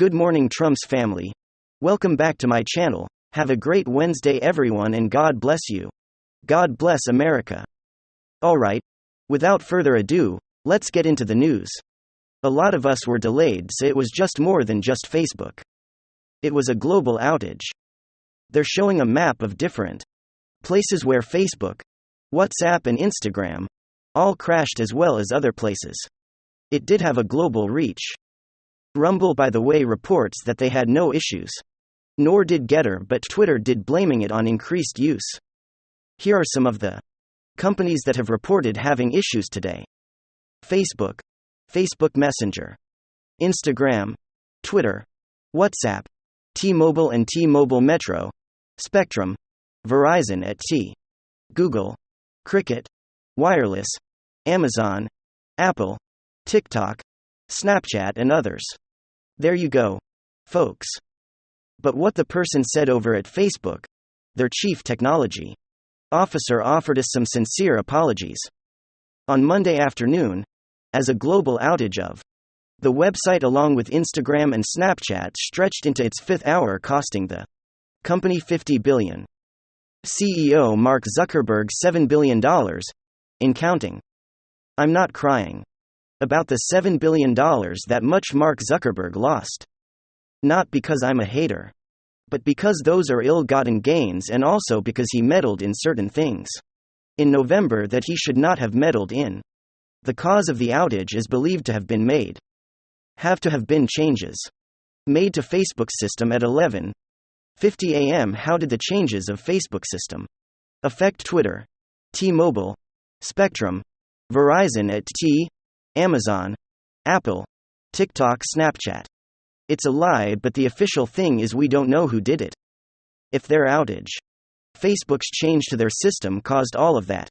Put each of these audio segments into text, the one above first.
Good morning, Trump's family. Welcome back to my channel. Have a great Wednesday, everyone, and God bless you. God bless America. Alright, without further ado, let's get into the news. A lot of us were delayed, so it was just more than just Facebook. It was a global outage. They're showing a map of different places where Facebook, WhatsApp, and Instagram all crashed, as well as other places. It did have a global reach. Rumble, by the way, reports that they had no issues. Nor did Getter, but Twitter did, blaming it on increased use. Here are some of the companies that have reported having issues today: Facebook, Facebook Messenger, Instagram, Twitter, WhatsApp, T-Mobile and T-Mobile Metro, Spectrum, Verizon at T, Google, Cricket, Wireless, Amazon, Apple, TikTok, Snapchat, and others. There you go, folks. But what the person said over at Facebook, their chief technology officer, offered us some sincere apologies on Monday afternoon, as a global outage of the website along with Instagram and Snapchat stretched into its fifth hour, costing the company $50 billion. CEO Mark Zuckerberg $7 billion in counting. I'm not crying about the $7 billion that much Mark Zuckerberg lost. Not because I'm a hater, but because those are ill-gotten gains, and also because he meddled in certain things in November that he should not have meddled in. The cause of the outage is believed to have been changes made to Facebook's system at 11:50 a.m. How did the changes of Facebook system affect Twitter, T-Mobile, Spectrum, Verizon at T, Amazon, Apple, TikTok, Snapchat? It's a lie, but the official thing is we don't know who did it. If their outage, Facebook's change to their system, caused all of that,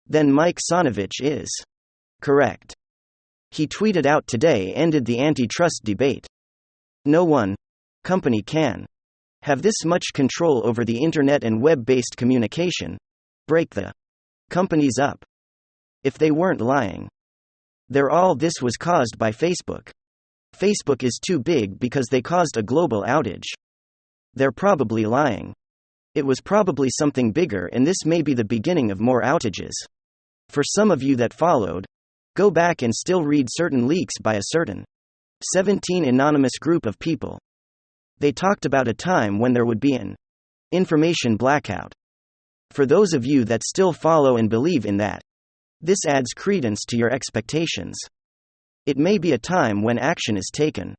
then Mike Sonovich is correct. He tweeted out today, ended the antitrust debate. No one company can have this much control over the internet and web-based communication, break the companies up. If they weren't lying, this was caused by Facebook. Facebook is too big because they caused a global outage. They're probably lying. It was probably something bigger, and this may be the beginning of more outages. For some of you that followed, go back and still read certain leaks by a certain 17 anonymous group of people. They talked about a time when there would be an information blackout. For those of you that still follow and believe in that, this adds credence to your expectations. It may be a time when action is taken,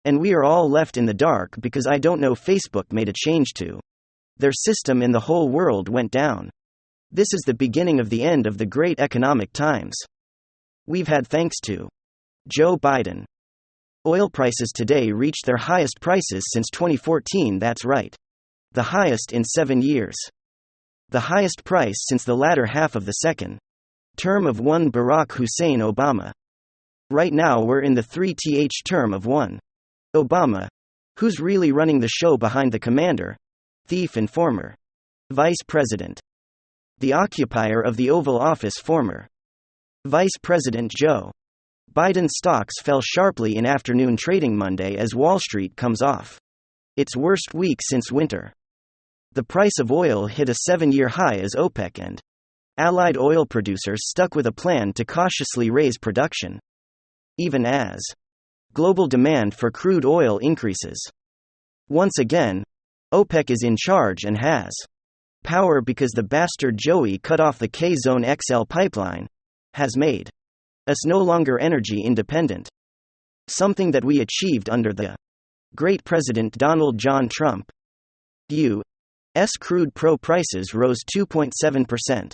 and we are all left in the dark because I don't know, Facebook made a change to their system and the whole world went down. This is the beginning of the end of the great economic times we've had thanks to Joe Biden. Oil prices today reached their highest prices since 2014. That's right. The highest in 7 years. The highest price since the latter half of the second term of one Barack Hussein Obama. Right now we're in the 3th term of one Obama, who's really running the show behind the commander, thief, and former vice president. The occupier of the Oval Office, former Vice President Joe Biden. Stocks fell sharply in afternoon trading Monday as Wall Street comes off its worst week since winter. The price of oil hit a 7-year high as OPEC and allied oil producers stuck with a plan to cautiously raise production, even as global demand for crude oil increases. Once again, OPEC is in charge and has power because the bastard Joey cut off the K-Zone XL pipeline, has made us no longer energy independent. Something that we achieved under the great President Donald John Trump. U.S. crude pro prices rose 2.7%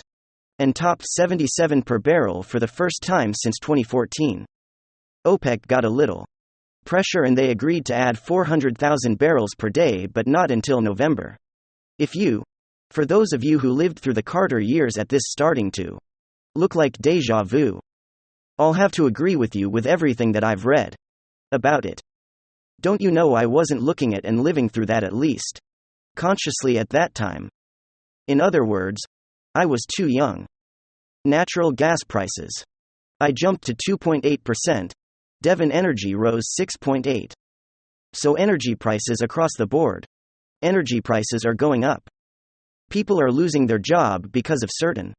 and topped $77 per barrel for the first time since 2014. OPEC got a little pressure and they agreed to add 400,000 barrels per day, but not until November. For those of you who lived through the Carter years, at this starting to look like deja vu. I'll have to agree with you with everything that I've read about it. Don't you know I wasn't looking at and living through that, at least consciously, at that time? In other words, I was too young. Natural gas prices. I jumped to 2.8%. Devon Energy rose 6.8%. So energy prices across the board. Energy prices are going up. People are losing their job because of certain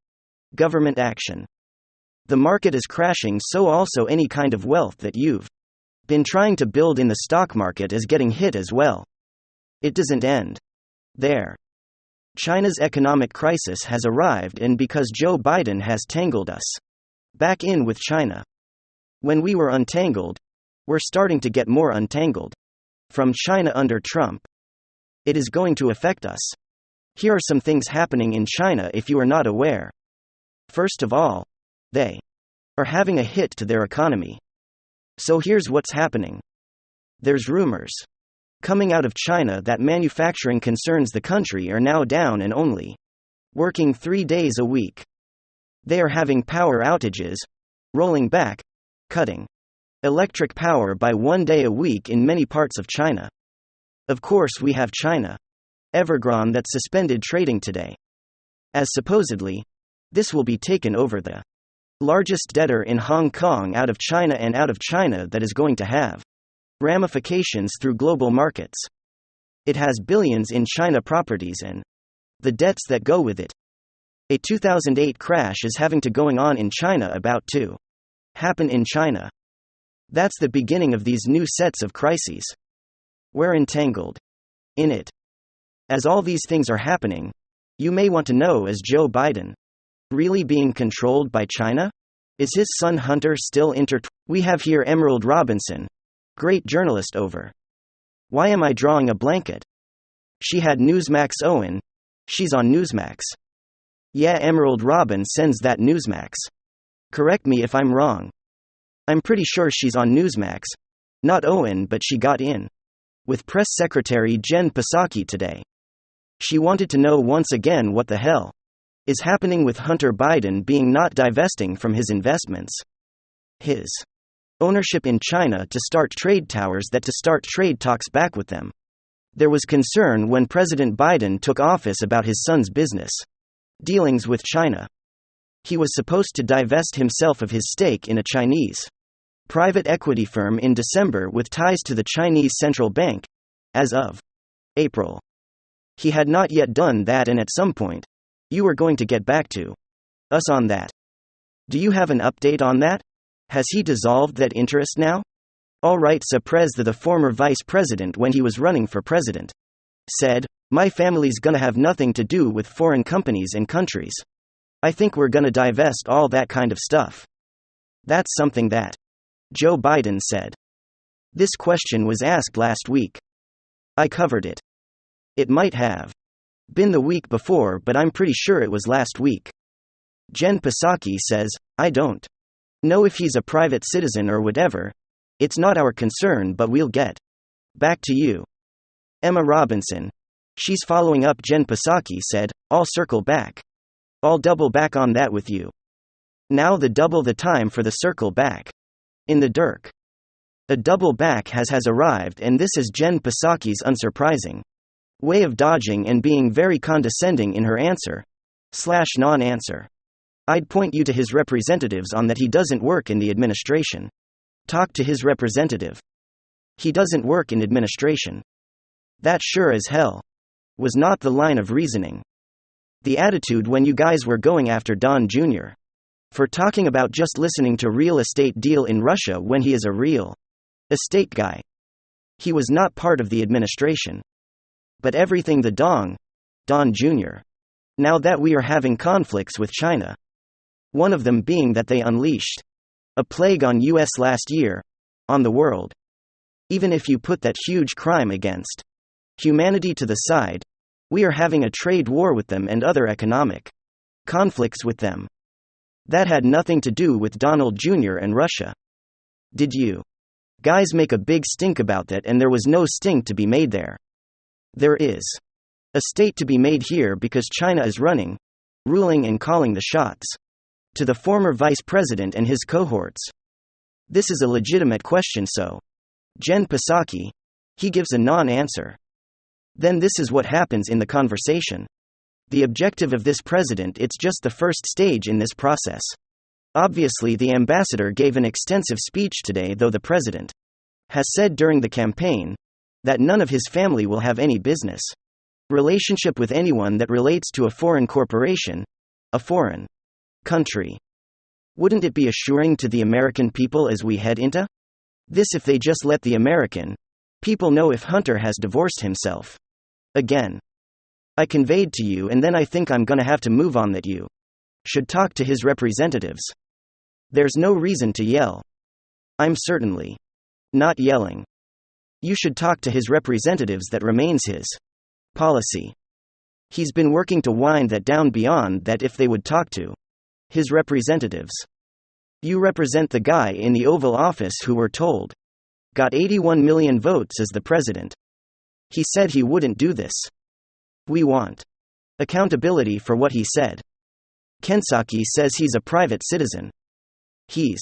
government action. The market is crashing, so also any kind of wealth that you've been trying to build in the stock market is getting hit as well. It doesn't end there. China's economic crisis has arrived, and because Joe Biden has tangled us back in with China. When we were untangled, we're starting to get more untangled from China under Trump. It is going to affect us. Here are some things happening in China if you are not aware. First of all, they are having a hit to their economy. So here's what's happening. There's rumors coming out of China that manufacturing concerns the country are now down and only working 3 days a week. They are having power outages, rolling back, cutting electric power by 1 day a week in many parts of China. Of course, we have China Evergrande that suspended trading today, as supposedly this will be taken over the largest debtor in Hong Kong out of China and out of China that is going to have ramifications through global markets. It has billions in China properties and the debts that go with it. A 2008 crash is having to going on in China, about to happen in China. That's the beginning of these new sets of crises. We're entangled in it. As all these things are happening, you may want to know, is Joe Biden really being controlled by China? Is his son Hunter still We have here Emerald Robinson, great journalist over. Why am I drawing a blanket? She had Newsmax. Owen. She's on Newsmax. Yeah, Emerald Robin sends that Newsmax. Correct me if I'm wrong. I'm pretty sure she's on Newsmax. Not Owen, but she got in with Press Secretary Jen Psaki today. She wanted to know once again what the hell is happening with Hunter Biden being not divesting from his investments, his ownership in China, to start trade towers, that to start trade talks back with them. There was concern when President Biden took office about his son's business dealings with China. He was supposed to divest himself of his stake in a Chinese private equity firm in December with ties to the Chinese central bank. As of April, he had not yet done that, and at some point, you were going to get back to us on that. Do you have an update on that? Has he dissolved that interest now? All right, Saprez, the former vice president, when he was running for president, said, "My family's gonna have nothing to do with foreign companies and countries. I think we're gonna divest all that kind of stuff." That's something that Joe Biden said. This question was asked last week. I covered it. It might have been the week before, but I'm pretty sure it was last week. Jen Psaki says, "I don't know if he's a private citizen or whatever. It's not our concern, but we'll get back to you." Emma Robinson, she's following up. Jen Psaki said, "I'll circle back. I'll double back on that with you." Now double the time for the circle back. In the Dirk, a double back has arrived, and this is Jen Psaki's unsurprising way of dodging and being very condescending in her answer/non-answer. I'd point you to his representatives on that. He doesn't work in the administration. Talk to his representative. He doesn't work in administration. That sure as hell was not the line of reasoning. The attitude when you guys were going after Don Jr. for talking about just listening to real estate deal in Russia when he is a real estate guy. He was not part of the administration. But everything the Don Jr. Now that we are having conflicts with China, one of them being that they unleashed a plague on US last year, on the world. Even if you put that huge crime against humanity to the side, we are having a trade war with them and other economic conflicts with them. That had nothing to do with Donald Jr. and Russia. Did you guys make a big stink about that, and there was no stink to be made there. There is a state to be made here because China is running, ruling and calling the shots to the former vice president and his cohorts. This is a legitimate question, so Jen Psaki, he gives a non-answer. Then this is what happens in the conversation. The objective of this president, it's just the first stage in this process. Obviously the ambassador gave an extensive speech today, though the president has said during the campaign that none of his family will have any business relationship with anyone that relates to a foreign corporation, a foreign country. Wouldn't it be assuring to the American people as we head into this if they just let the American people know if Hunter has divorced himself again? I conveyed to you, and then I think I'm gonna have to move on, that you should talk to his representatives. There's no reason to yell. I'm certainly not yelling. You should talk to his representatives. That remains his policy. He's been working to wind that down beyond that if they would talk to his representatives. You represent the guy in the Oval Office who we're told got 81 million votes as the president. He said he wouldn't do this. We want accountability for what he said. Kensaki says he's a private citizen. He's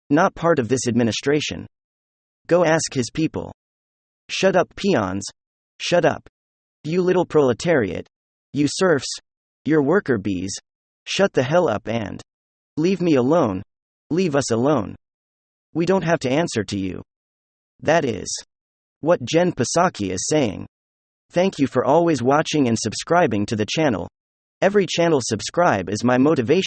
not part of this administration. Go ask his people. Shut up, peons. Shut up. You little proletariat. You serfs. You're worker bees. Shut the hell up and leave me alone. Leave us alone. We don't have to answer to you. That is what Jen Psaki is saying. Thank you for always watching and subscribing to the channel. Every channel subscribe is my motivation.